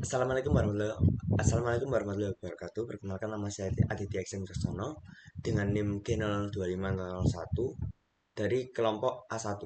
Assalamualaikum warahmatullahi wabarakatuh. Perkenalkan, nama saya Aditya Eksen Wicaksono dengan NIM G02501 dari kelompok A1.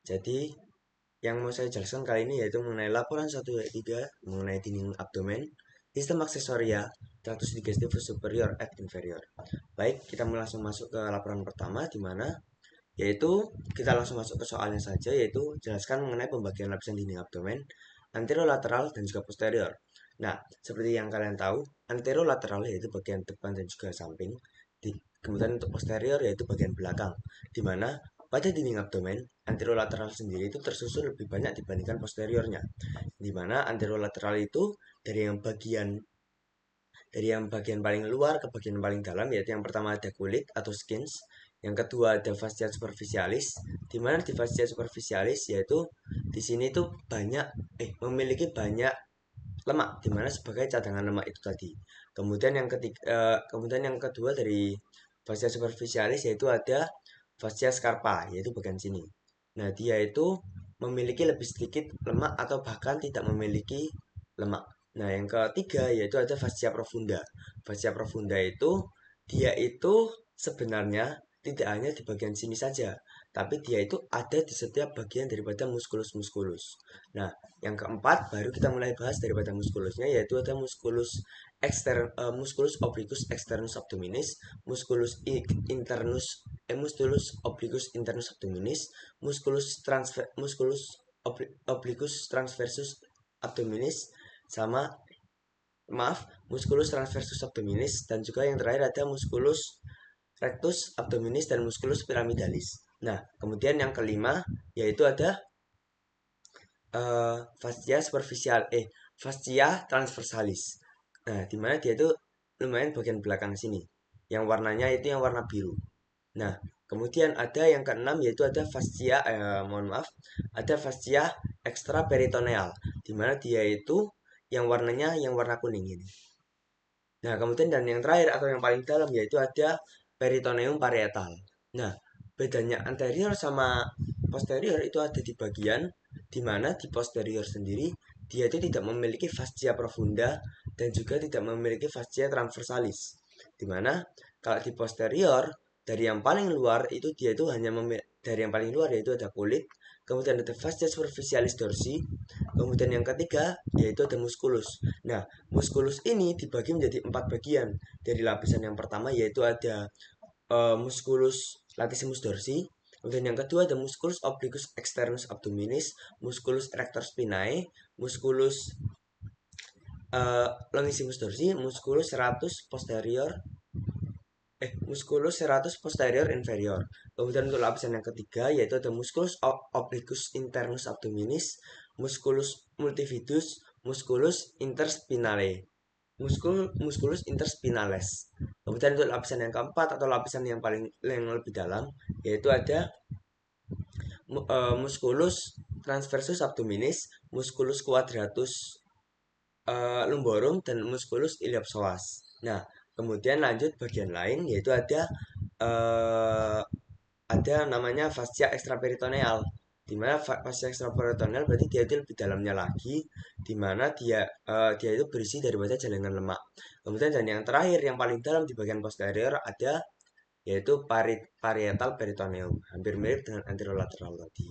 Jadi, yang mau saya jelaskan kali ini yaitu mengenai laporan 1-3 mengenai dinding abdomen, sistem aksesoria, tractus digestivus superior et inferior. Baik, kita langsung masuk ke laporan pertama, di mana yaitu kita langsung masuk ke soalnya saja, yaitu jelaskan mengenai pembagian lapisan dinding abdomen anterolateral dan juga posterior. Nah, seperti yang kalian tahu, anterolateral yaitu bagian depan dan juga samping, kemudian untuk posterior yaitu bagian belakang, di mana pada dinding abdomen anterolateral sendiri itu tersusun lebih banyak dibandingkan posteriornya, di mana anterolateral itu dari yang bagian paling luar ke bagian paling dalam, yaitu yang pertama ada kulit atau skins, yang kedua ada fascia superficialis, di mana di fascia superficialis yaitu di sini tuh memiliki banyak lemak, di mana sebagai cadangan lemak itu tadi. Kemudian yang kedua dari fascia superficialis yaitu ada fascia scarpa, yaitu bagian sini. Nah, dia itu memiliki lebih sedikit lemak atau bahkan tidak memiliki lemak. Nah, yang ketiga yaitu ada fascia profunda. Fascia profunda itu dia itu sebenarnya tidak hanya di bagian sini saja, tapi dia itu ada di setiap bagian daripada muskulus-muskulus. Nah, yang keempat baru kita mulai bahas daripada muskulusnya, yaitu ada musculus obliquus externus abdominis, musculus obliquus internus abdominis, musculus obliquus transversus abdominis, sama musculus transversus abdominis, dan juga yang terakhir ada musculus rectus abdominis dan musculus pyramidalis. Nah, kemudian yang kelima yaitu ada fascia fascia transversalis. Nah, di mana dia itu lumayan bagian belakang sini. Yang warnanya itu yang warna biru. Nah, kemudian ada yang keenam yaitu ada ada fascia extraperitoneal, di mana dia itu yang warnanya yang warna kuning ini. Nah, kemudian dan yang terakhir atau yang paling dalam yaitu ada peritoneum parietal. Nah, bedanya anterior sama posterior itu ada di bagian di mana di posterior sendiri dia itu tidak memiliki fascia profunda dan juga tidak memiliki fascia transversalis. Di mana kalau di posterior dari yang paling luar itu dia itu dari yang paling luar yaitu ada kulit, kemudian ada fascia superficialis dorsi, kemudian yang ketiga yaitu ada musculus. Nah, musculus ini dibagi menjadi 4 bagian. Dari lapisan yang pertama yaitu ada musculus latissimus dorsi, kemudian yang kedua ada musculus obliquus externus abdominis, musculus erector spinae, musculus longissimus dorsi, musculus serratus posterior inferior. Kemudian untuk lapisan yang ketiga yaitu ada musculus obliquus internus abdominis, musculus multifidus, musculus interspinale, musculus interspinales. Kemudian untuk lapisan yang keempat atau lapisan yang lebih dalam yaitu ada musculus transversus abdominis, musculus quadratus lumborum, dan musculus iliopsoas. Nah, kemudian lanjut bagian lain yaitu uh, ada namanya fascia extraperitoneal, di mana fascia extraperitoneal berarti dia itu lebih dalamnya lagi, di mana dia itu berisi daripada jaringan lemak. Kemudian dan yang terakhir yang paling dalam di bagian posterior ada yaitu parietal peritoneum, hampir mirip dengan anterolateral tadi.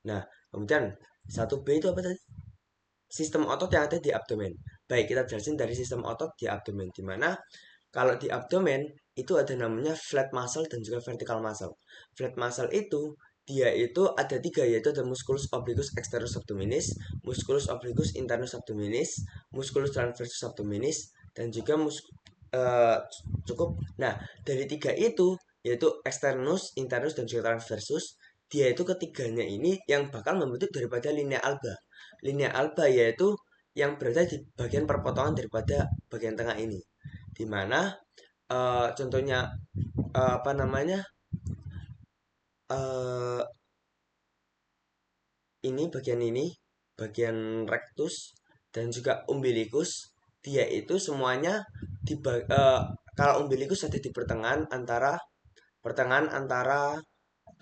Nah, kemudian 1B itu apa tadi? Sistem otot yang ada di abdomen. Baik, kita jelasin dari sistem otot di abdomen, di mana kalau di abdomen itu ada namanya flat muscle dan juga vertical muscle. Flat muscle itu dia itu ada tiga, yaitu ada musculus obliquus externus abdominis, musculus obliquus internus abdominis, musculus transversus abdominis, dan juga uh, cukup. Nah, dari tiga itu yaitu externus, internus, dan juga transversus, dia itu ketiganya ini yang bakal membentuk daripada linea alba. Linea alba yaitu yang berada di bagian perpotongan daripada bagian tengah ini, di mana contohnya apa namanya uh, ini bagian rectus dan juga umbilicus, dia itu semuanya kalau umbilicus ada di pertengahan antara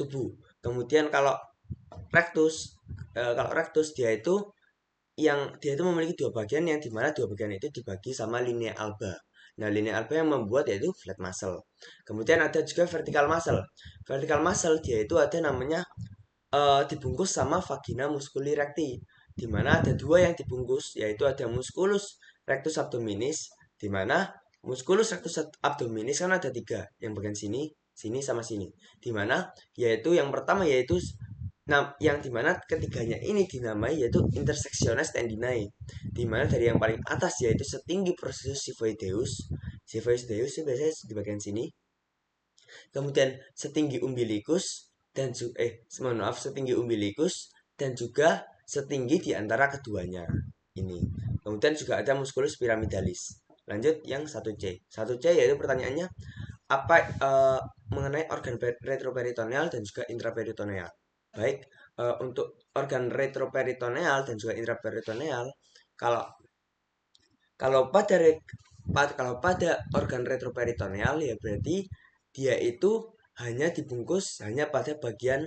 tubuh. Kemudian kalau rectus dia itu yang dia itu memiliki dua bagian yang dimana dua bagian itu dibagi sama linea alba. Nah, linea alba yang membuat yaitu flat muscle. Kemudian ada juga vertical muscle. Vertical muscle dia itu ada namanya dibungkus sama vagina musculi recti, di mana ada dua yang dibungkus, yaitu ada musculus rectus abdominis, di mana musculus rectus abdominis kan ada tiga, yang bagian sini, sini sama sini, di mana yaitu yang pertama yaitu yang dimana ketiganya ini dinamai yaitu intersectiones tendinae, di mana dari yang paling atas yaitu setinggi processus xiphoideus, xiphoideus itu biasanya di bagian sini, kemudian setinggi umbilicus dan mohon maaf, setinggi umbilicus dan juga setinggi di antara keduanya ini. Kemudian juga ada musculus pyramidalis. Lanjut yang 1C. 1C yaitu pertanyaannya apa mengenai organ retroperitoneal dan juga intraperitoneal. Baik, untuk organ retroperitoneal dan juga intraperitoneal, kalau kalau pada kalau pada organ retroperitoneal ya berarti dia itu hanya dibungkus hanya pada bagian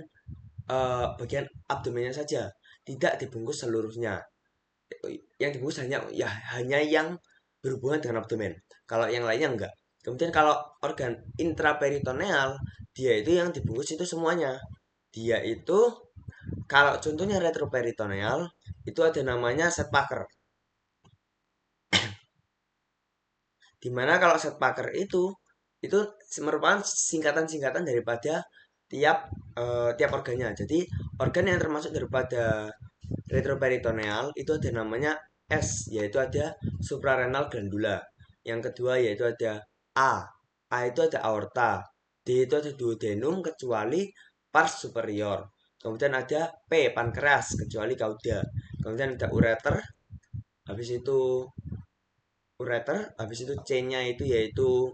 abdomennya saja, tidak dibungkus seluruhnya. Yang dibungkus hanya yang berhubungan dengan abdomen. Kalau yang lainnya enggak. Kemudian kalau organ intraperitoneal, dia itu yang dibungkus itu semuanya. Dia itu kalau contohnya retroperitoneal itu ada namanya setpacker. Dimana kalau setpacker itu merupakan singkatan-singkatan daripada tiap organnya. Jadi organ yang termasuk daripada retroperitoneal itu ada namanya S, yaitu ada suprarenal glandula. Yang kedua yaitu ada A. A itu ada aorta. D itu ada duodenum kecuali pars superior. Kemudian ada P, pankreas kecuali kauda. Kemudian ada ureter. Habis itu habis itu C-nya itu yaitu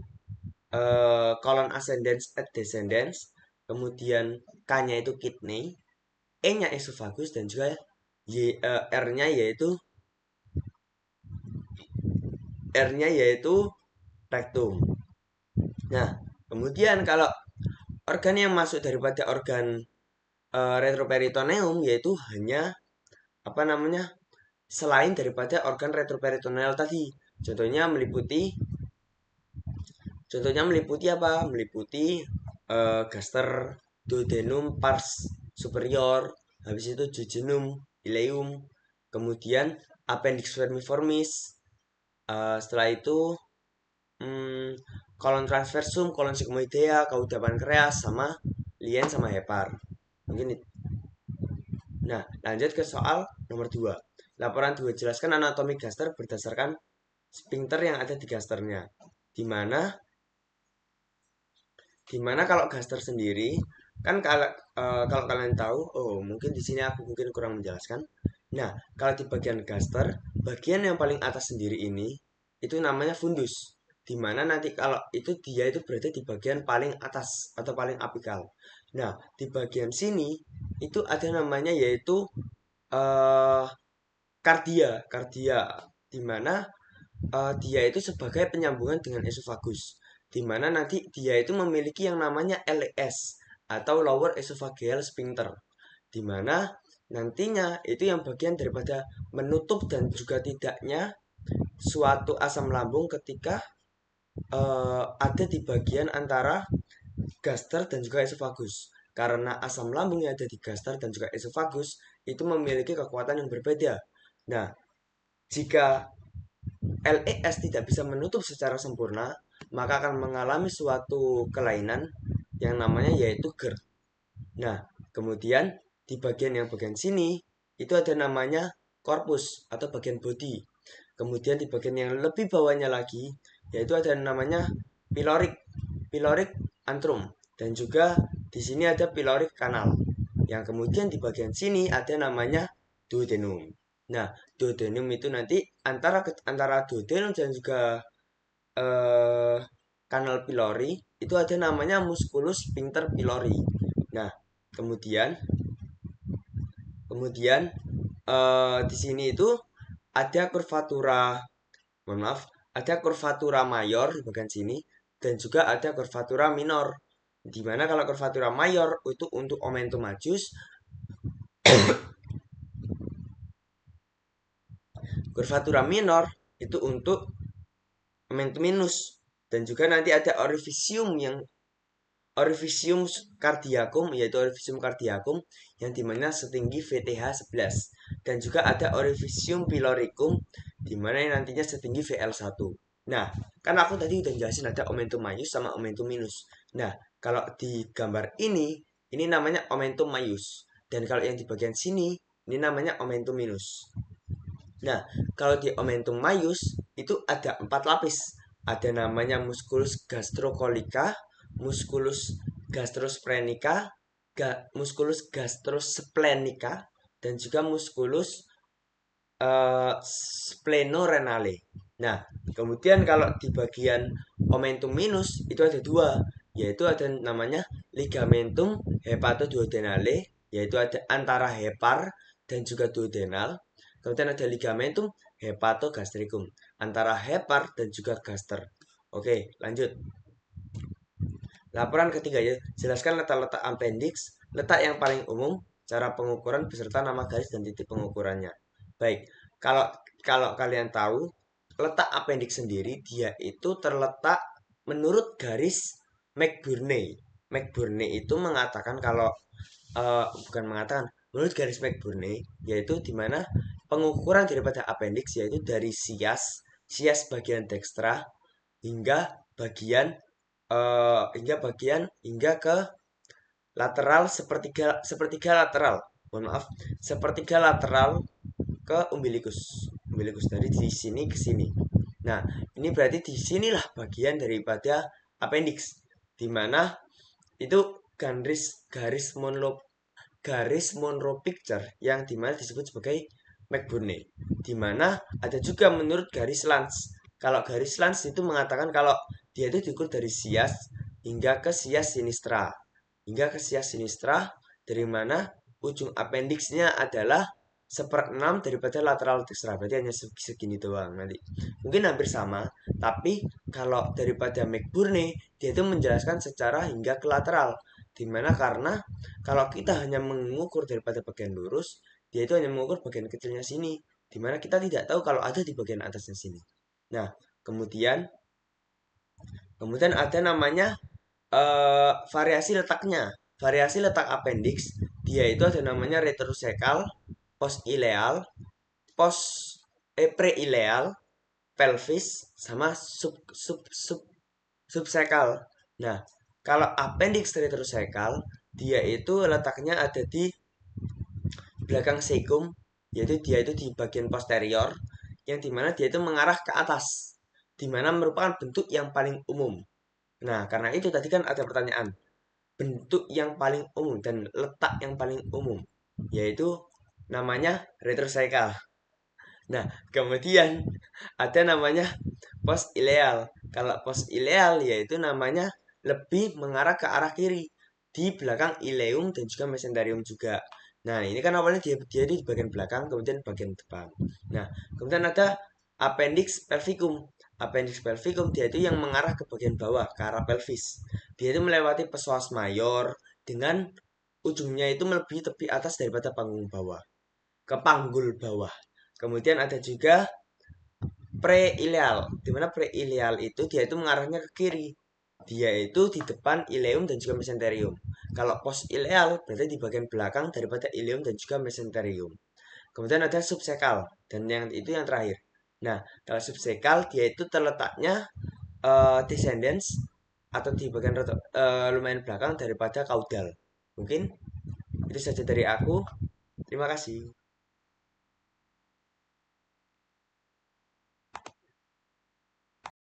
colon ascendens et descendens. Kemudian K-nya itu kidney, E-nya esophagus dan juga R-nya yaitu rectum. Nah, kemudian kalau organ yang masuk daripada organ retroperitoneum yaitu hanya apa namanya? Selain daripada organ retroperitoneal tadi. Contohnya meliputi apa? Meliputi gaster, duodenum, pars superior, habis itu jejunum, ileum, kemudian appendix vermiformis, setelah itu kolon transversum, kolon sigmoidea, cauda pankreas, sama lien sama hepar. Mungkin itu. Nah, lanjut ke soal nomor 2. Laporan 2, jelaskan anatomi gaster berdasarkan sphincter yang ada di gasternya. Dimana kalau gaster sendiri kan kalau kalian tahu, mungkin di sini aku mungkin kurang menjelaskan. Nah, kalau di bagian gaster, bagian yang paling atas sendiri ini itu namanya fundus. Dimana nanti kalau dia itu berada di bagian paling atas atau paling apikal. Nah, di bagian sini itu ada namanya yaitu eh kardia, dimana dia itu sebagai penyambungan dengan esophagus, di mana nanti dia itu memiliki yang namanya LES atau lower esophageal sphincter, di mana nantinya itu yang bagian daripada menutup dan juga tidaknya suatu asam lambung ketika ada di bagian antara gaster dan juga esophagus. Karena asam lambung yang ada di gaster dan juga esophagus itu memiliki kekuatan yang berbeda. Nah, jika LES tidak bisa menutup secara sempurna, maka akan mengalami suatu kelainan yang namanya yaitu GERD. Nah, kemudian di bagian sini itu ada namanya korpus atau bagian body. Kemudian di bagian yang lebih bawahnya lagi yaitu ada namanya pyloric antrum, dan juga di sini ada pyloric kanal. Yang kemudian di bagian sini ada namanya duodenum. Nah, duodenum itu nanti antara duodenum dan juga eh, kanal pylori itu ada namanya musculus sphincter pylori. Nah, kemudian kemudian di sini itu ada ada kurvatura mayor di bagian sini dan juga ada kurvatura minor. Di mana kalau kurvatura mayor itu untuk omentum majus, Curvatura minor itu untuk momentum minus. Dan juga nanti ada orifisium cardiacum, yaitu orifisium cardiacum yang dimana setinggi VTH 11. Dan juga ada orifisium pyloricum dimana nantinya setinggi VL1. Nah, kan aku tadi udah jelasin ada omentum maius sama omentum minus. Nah, kalau di gambar ini namanya omentum maius. Dan kalau yang di bagian sini, ini namanya omentum minus. Nah, kalau di omentum maius itu ada 4 lapis. Ada namanya musculus gastrocolica, musculus gastrosplenica, musculus gastrosplenica, dan juga musculus splenorenale. Nah, kemudian kalau di bagian omentum minus itu ada dua, yaitu ada namanya ligamentum hepatoduodenale, yaitu ada antara hepar dan juga duodenal. Kemudian ada ligamentum hepatogastricum, antara hepar dan juga gaster. Oke, lanjut. Laporan ketiga ya, jelaskan letak-letak appendix, letak yang paling umum, cara pengukuran beserta nama garis dan titik pengukurannya. Baik, kalau kalau kalian tahu, letak appendix sendiri dia itu terletak menurut garis McBurney. McBurney itu mengatakan kalau bukan mengatakan, menurut garis McBurney yaitu di mana pengukuran daripada appendix yaitu dari sias bagian dekstra hingga bagian hingga ke lateral sepertiga lateral. Mohon maaf, sepertiga lateral ke umbilikus dari di sini ke sini. Nah, ini berarti di sinilah bagian daripada appendix, di mana itu garis Monroe picture yang dimana disebut sebagai McBurney, di mana ada juga menurut garis Lange. Kalau garis Lange itu mengatakan kalau dia itu diukur dari sias hingga ke sias sinistra, dari mana ujung appendixnya adalah 1/6 daripada lateral dekstra, berarti hanya segini doang nanti. Mungkin hampir sama, tapi kalau daripada McBurney dia itu menjelaskan secara hingga ke lateral, dimana karena kalau kita hanya mengukur daripada bagian lurus, dia itu hanya mengukur bagian kecilnya sini, dimana kita tidak tahu kalau ada di bagian atasnya sini. Nah, kemudian kemudian ada namanya variasi letaknya. Variasi letak appendix, dia itu ada namanya retrosecal, post-ileal, post preileal, pelvis, sama subsekal. Nah, kalau appendix retrosecal, dia itu letaknya ada di belakang cecum, yaitu dia itu di bagian posterior, yang dimana dia itu mengarah ke atas, dimana merupakan bentuk yang paling umum. Nah, karena itu tadi kan ada pertanyaan, bentuk yang paling umum dan letak yang paling umum, yaitu namanya retrosecal. Nah, kemudian ada namanya post ileal. Kalau post ileal yaitu namanya lebih mengarah ke arah kiri di belakang ileum dan juga mesenterium juga. Nah, ini kan awalnya dia di bagian belakang, kemudian bagian depan. Nah, kemudian ada appendix pelvicum. Appendix pelvicum dia itu yang mengarah ke bagian bawah, ke arah pelvis. Dia itu melewati psoas mayor dengan ujungnya itu melebihi tepi atas daripada ke panggul bawah. Kemudian ada juga preileal, di mana preileal itu dia itu mengarahnya ke kiri. Dia itu di depan ileum dan juga mesenterium. Kalau post ileal berarti di bagian belakang daripada ileum dan juga mesenterium. Kemudian ada subsekal dan yang itu yang terakhir. Nah, kalau subsekal dia itu terletaknya descendens atau di bagian lumayan belakang daripada caudal. Mungkin itu saja dari aku. Terima kasih.